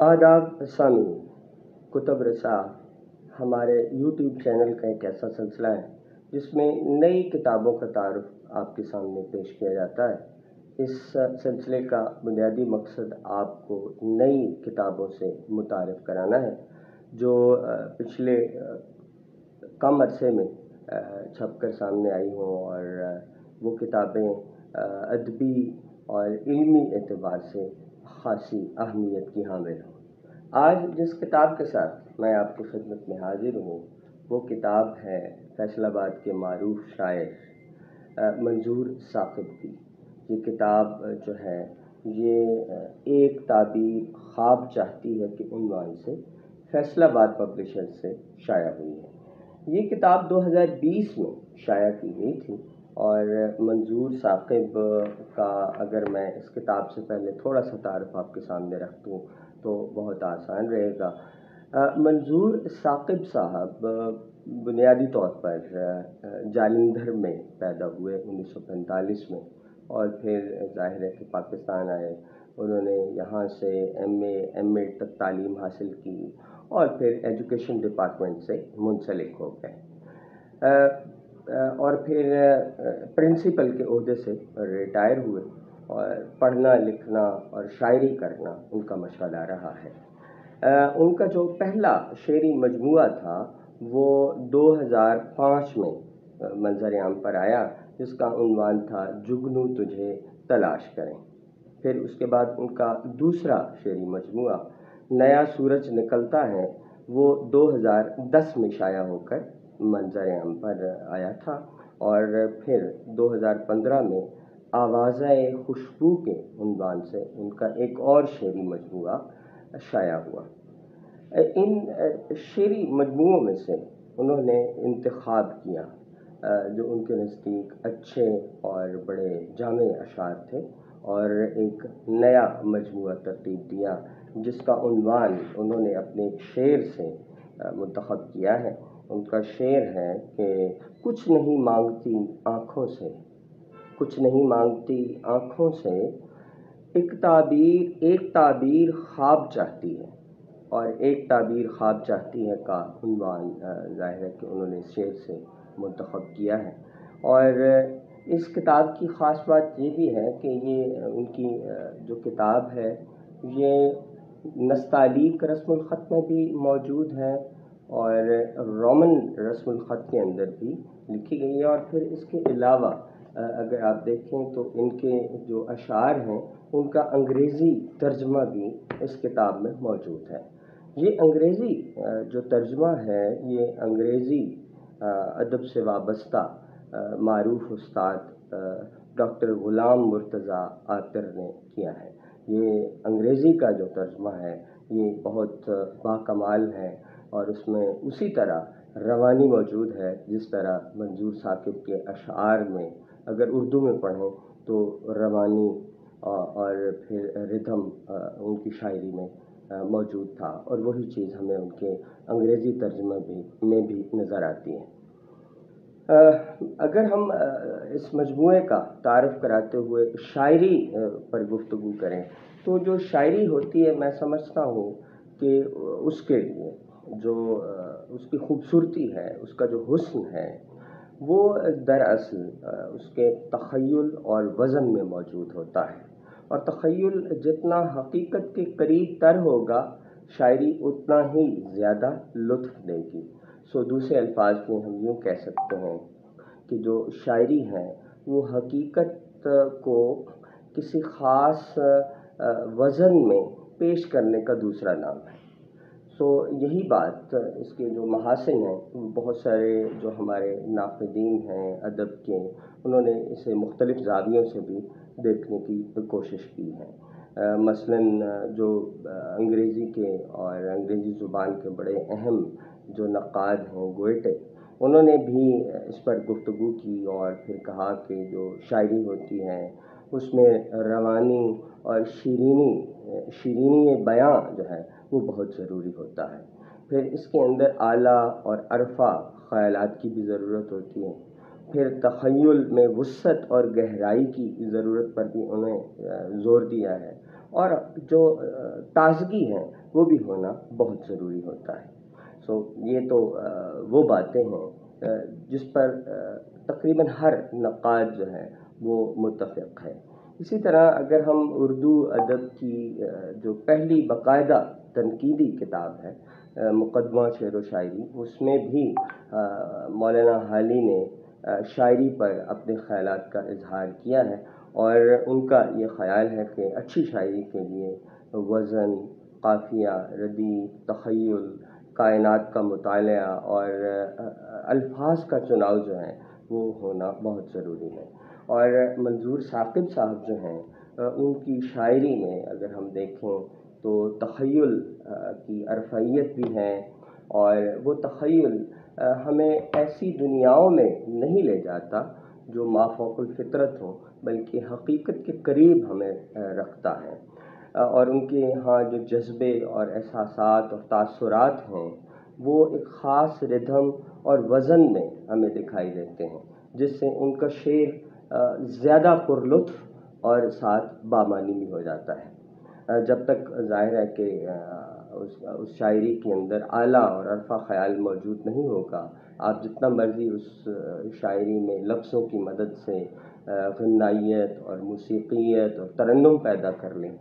آداب سامعین، کتب رسا ہمارے یوٹیوب چینل کا ایک ایسا سلسلہ ہے جس میں نئی کتابوں کا تعارف آپ کے سامنے پیش کیا جاتا ہے۔ اس سلسلے کا بنیادی مقصد آپ کو نئی کتابوں سے متعارف کرانا ہے جو پچھلے کم عرصے میں چھپ کر سامنے آئی ہوں، اور وہ کتابیں ادبی اور علمی اعتبار سے خاصی اہمیت کی حامل ہوں۔ آج جس کتاب کے ساتھ میں آپ کی خدمت میں حاضر ہوں وہ کتاب ہے فیصل آباد کے معروف شاعر منظور ثاقب کی۔ یہ کتاب جو ہے یہ ایک تعبیر خواب چاہتی ہے کہ عنوان سے فیصل آباد پبلشر سے شائع ہوئی ہے۔ یہ کتاب 2020 میں شائع کی گئی تھی، اور منظور ثاقب کا اگر میں اس کتاب سے پہلے تھوڑا سا تعارف آپ کے سامنے رکھ دوں تو بہت آسان رہے گا۔ منظور ثاقب صاحب بنیادی طور پر جالندھر میں پیدا ہوئے 1945 میں، اور پھر ظاہر ہے کہ پاکستان آئے۔ انہوں نے یہاں سے ایم اے تک تعلیم حاصل کی اور پھر ایجوکیشن ڈپارٹمنٹ سے منسلک ہو گئے، اور پھر پرنسپل کے عہدے سے ریٹائر ہوئے، اور پڑھنا لکھنا اور شاعری کرنا ان کا مشغلہ رہا ہے۔ ان کا جو پہلا شعری مجموعہ تھا وہ 2005 میں منظر عام پر آیا، جس کا عنوان تھا جگنو تجھے تلاش کریں۔ پھر اس کے بعد ان کا دوسرا شعری مجموعہ نیا سورج نکلتا ہے، وہ 2010 میں شائع ہو کر منظر عام پر آیا تھا، اور پھر 2015 میں آوازۂ خوشبو کے عنوان سے ان کا ایک اور شعری مجموعہ شائع ہوا۔ ان شعری مجموعوں میں سے انہوں نے انتخاب کیا جو ان کے نزدیک اچھے اور بڑے جامع اشعار تھے، اور ایک نیا مجموعہ ترتیب دیا جس کا عنوان انہوں نے اپنے ایک شعر سے منتخب کیا ہے۔ ان کا شعر ہے کہ کچھ نہیں مانگتی آنکھوں سے، کچھ نہیں مانگتی آنکھوں سے، ایک تعبیر خواب چاہتی ہے، اور ایک تعبیر خواب چاہتی ہے کا عنوان ظاہر ہے کہ انہوں نے اس شعر سے منتخب کیا ہے۔ اور اس کتاب کی خاص بات یہ بھی ہے کہ یہ ان کی جو کتاب ہے یہ نستعلیق رسم الخط میں بھی موجود ہے، اور رومن رسم الخط کے اندر بھی لکھی گئی ہے، اور پھر اس کے علاوہ اگر آپ دیکھیں تو ان کے جو اشعار ہیں ان کا انگریزی ترجمہ بھی اس کتاب میں موجود ہے۔ یہ انگریزی جو ترجمہ ہے یہ انگریزی ادب سے وابستہ معروف استاد ڈاکٹر غلام مرتضیٰ عاطر نے کیا ہے۔ یہ انگریزی کا جو ترجمہ ہے یہ بہت باکمال ہے، اور اس میں اسی طرح روانی موجود ہے جس طرح منظور ثاقب کے اشعار میں اگر اردو میں پڑھیں تو روانی اور پھر ردھم ان کی شاعری میں موجود تھا، اور وہی چیز ہمیں ان کے انگریزی ترجمہ میں بھی نظر آتی ہے۔ اگر ہم اس مجموعے کا تعارف کراتے ہوئے شاعری پر گفتگو کریں تو جو شاعری ہوتی ہے میں سمجھتا ہوں کہ اس کے لیے جو اس کی خوبصورتی ہے، اس کا جو حسن ہے، وہ دراصل اس کے تخیل اور وزن میں موجود ہوتا ہے، اور تخیل جتنا حقیقت کے قریب تر ہوگا شاعری اتنا ہی زیادہ لطف دے گی۔ دوسرے الفاظ میں ہم یوں کہہ سکتے ہیں کہ جو شاعری ہے وہ حقیقت کو کسی خاص وزن میں پیش کرنے کا دوسرا نام ہے۔ یہی بات اس کے جو محاسن ہیں، بہت سارے جو ہمارے ناقدین ہیں ادب کے، انہوں نے اسے مختلف زاویوں سے بھی دیکھنے کی کوشش کی ہے۔ مثلاً جو انگریزی کے اور انگریزی زبان کے بڑے اہم جو نقاد ہیں گوئٹے، انہوں نے بھی اس پر گفتگو کی اور پھر کہا کہ جو شاعری ہوتی ہے اس میں روانی اور شیرینی بیاں جو ہے وہ بہت ضروری ہوتا ہے۔ پھر اس کے اندر اعلیٰ اور عرفہ خیالات کی بھی ضرورت ہوتی ہے۔ پھر تخیل میں وسعت اور گہرائی کی ضرورت پر بھی انہیں زور دیا ہے، اور جو تازگی ہے وہ بھی ہونا بہت ضروری ہوتا ہے۔ یہ تو وہ باتیں ہیں جس پر تقریباً ہر نقاد جو ہے وہ متفق ہے۔ اسی طرح اگر ہم اردو ادب کی جو پہلی باقاعدہ تنقیدی کتاب ہے مقدمہ شعر و شاعری، اس میں بھی مولانا حالی نے شاعری پر اپنے خیالات کا اظہار کیا ہے، اور ان کا یہ خیال ہے کہ اچھی شاعری کے لیے وزن، قافیہ، ردیف، تخیل، کائنات کا مطالعہ اور الفاظ کا چناؤ جو ہے وہ ہونا بہت ضروری ہے۔ اور منظور ثاقب صاحب جو ہیں ان کی شاعری میں اگر ہم دیکھیں تو تخیل کی عرفیت بھی ہے، اور وہ تخیل ہمیں ایسی دنیاؤں میں نہیں لے جاتا جو مافوق الفطرت ہوں، بلکہ حقیقت کے قریب ہمیں رکھتا ہے، اور ان کے یہاں جو جذبے اور احساسات اور تاثرات ہیں وہ ایک خاص ردھم اور وزن میں ہمیں دکھائی دیتے ہیں، جس سے ان کا شعر زیادہ پرلطف اور ساتھ بامعنی بھی ہو جاتا ہے۔ جب تک ظاہر ہے کہ اس شاعری کے اندر اعلیٰ اور عرفہ خیال موجود نہیں ہوگا، آپ جتنا مرضی اس شاعری میں لفظوں کی مدد سے غنائیت اور موسیقیت اور ترنم پیدا کر لیں،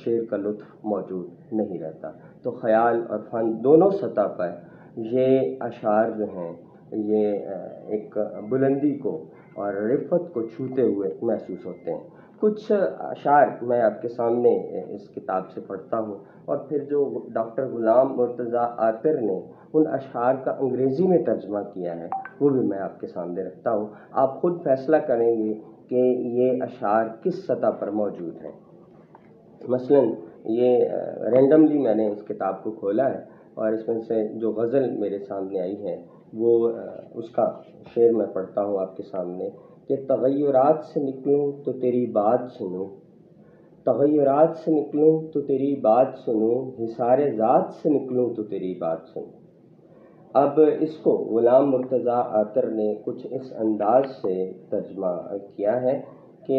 شعر کا لطف موجود نہیں رہتا۔ تو خیال اور فن دونوں سطح پر یہ اشعار جو ہیں یہ ایک بلندی کو اور رفعت کو چھوتے ہوئے محسوس ہوتے ہیں۔ کچھ اشعار میں آپ کے سامنے اس کتاب سے پڑھتا ہوں، اور پھر جو ڈاکٹر غلام مرتضیٰ عاطر نے ان اشعار کا انگریزی میں ترجمہ کیا ہے وہ بھی میں آپ کے سامنے رکھتا ہوں۔ آپ خود فیصلہ کریں گے کہ یہ اشعار کس سطح پر موجود ہیں۔ مثلاً یہ رینڈملی میں نے اس کتاب کو کھولا ہے، اور اس میں سے جو غزل میرے سامنے آئی ہے وہ اس کا شعر میں پڑھتا ہوں آپ کے سامنے کہ تغیرات سے نکلوں تو تیری بات سنوں، تغیرات سے نکلوں تو تیری بات سنوں، حصار ذات سے نکلوں تو تیری بات سنوں۔ اب اس کو غلام مرتضیٰ عاطر نے کچھ اس انداز سے ترجمہ کیا ہے کہ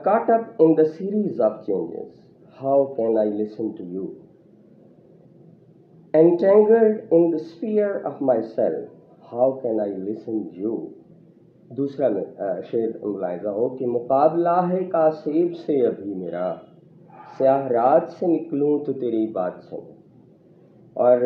caught up in the series of changes, how can I listen to you? Entangled in the sphere of myself, how can I listen to you? دوسرا میں شعر ملاحظہ ہو کہ مقابلہ ہے کاسیب سے ابھی میرا، سیاہ رات سے نکلوں تو تیری بات سنوں۔ اور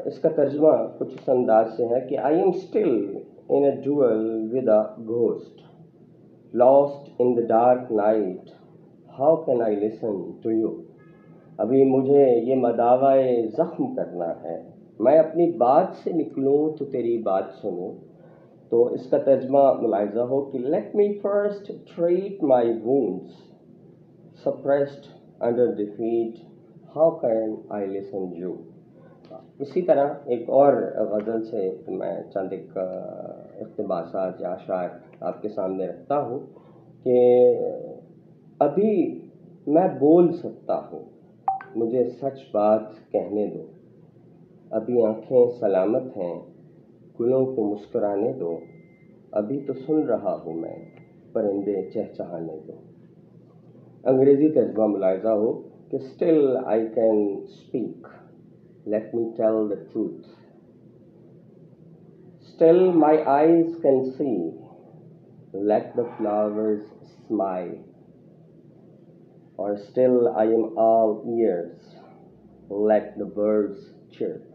اس کا ترجمہ کچھ اس انداز سے ہے کہ I am still in a duel with a ghost, lost in the dark night, how can I listen to you? ابھی مجھے یہ مداوائے زخم کرنا ہے، میں اپنی بات سے نکلوں تو تیری بات سنوں۔ تو اس کا ترجمہ ملاحظہ ہو کہ let me first treat my wounds, suppressed under defeat, how can I listen to you? اسی طرح ایک اور غزل سے میں چند ایک اقتباسات یا اشعار آپ کے سامنے رکھتا ہوں کہ ابھی میں بول سکتا ہوں، مجھے سچ بات کہنے دو، ابھی آنکھیں سلامت ہیں، گلوں کو مسکرانے دو، ابھی تو سن رہا ہوں میں، پرندے چہچہانے دو۔ انگریزی ترجمہ ملاحظہ ہو کہ still I can speak, let me tell the truth. Still my eyes can see, let the flowers smile. Or still I am all ears, let the birds chirp.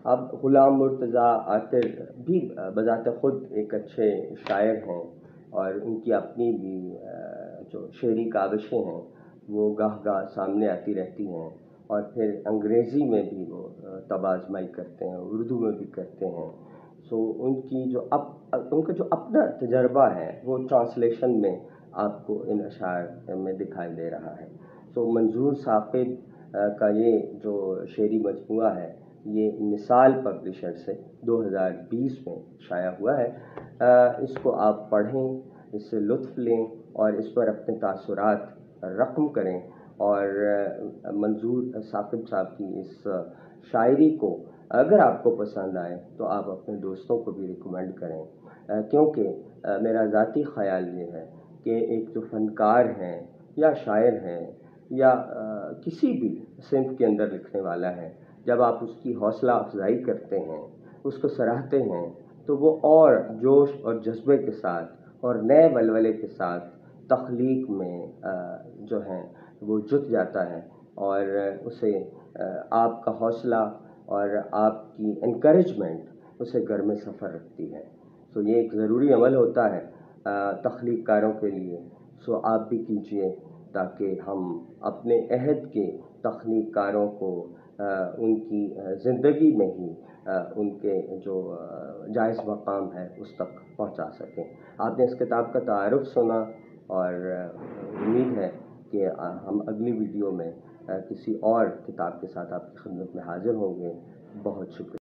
اب غلام مرتضیٰ عاطر بھی بذات خود ایک اچھے شاعر ہیں، اور ان کی اپنی بھی جو شعری کاوشیں ہیں وہ گاہ گاہ سامنے آتی رہتی ہیں، اور پھر انگریزی میں بھی وہ طب آزمائی کرتے ہیں، اردو میں بھی کرتے ہیں۔ ان کا جو اپنا تجربہ ہے وہ ٹرانسلیشن میں آپ کو ان اشعار میں دکھائی دے رہا ہے۔ منظور ثاقب کا یہ جو شعری مجموعہ ہے یہ مثال پبلشر سے 2020 میں شائع ہوا ہے۔ اس کو آپ پڑھیں، اس سے لطف لیں اور اس پر اپنے تاثرات رقم کریں، اور منظور ثاقب صاحب کی اس شاعری کو اگر آپ کو پسند آئے تو آپ اپنے دوستوں کو بھی ریکمینڈ کریں، کیونکہ میرا ذاتی خیال یہ ہے کہ ایک جو فنکار ہیں یا شاعر ہیں یا کسی بھی صنف کے اندر لکھنے والا ہے، جب آپ اس کی حوصلہ افزائی کرتے ہیں، اس کو سراہتے ہیں، تو وہ اور جوش اور جذبے کے ساتھ اور نئے ولولے کے ساتھ تخلیق میں جو ہے وہ جت جاتا ہے، اور اسے آپ کا حوصلہ اور آپ کی انکریجمنٹ اسے گرم سفر رکھتی ہے۔ تو یہ ایک ضروری عمل ہوتا ہے تخلیق کاروں کے لیے، سو آپ بھی کیجیے تاکہ ہم اپنے عہد کے تخلیق کاروں کو ان کی زندگی میں ہی ان کے جو جائز مقام ہے اس تک پہنچا سکیں۔ آپ نے اس کتاب کا تعارف سنا، اور امید ہے کہ ہم اگلی ویڈیو میں کسی اور کتاب کے ساتھ آپ کی خدمت میں حاضر ہوں گے۔ بہت شکریہ۔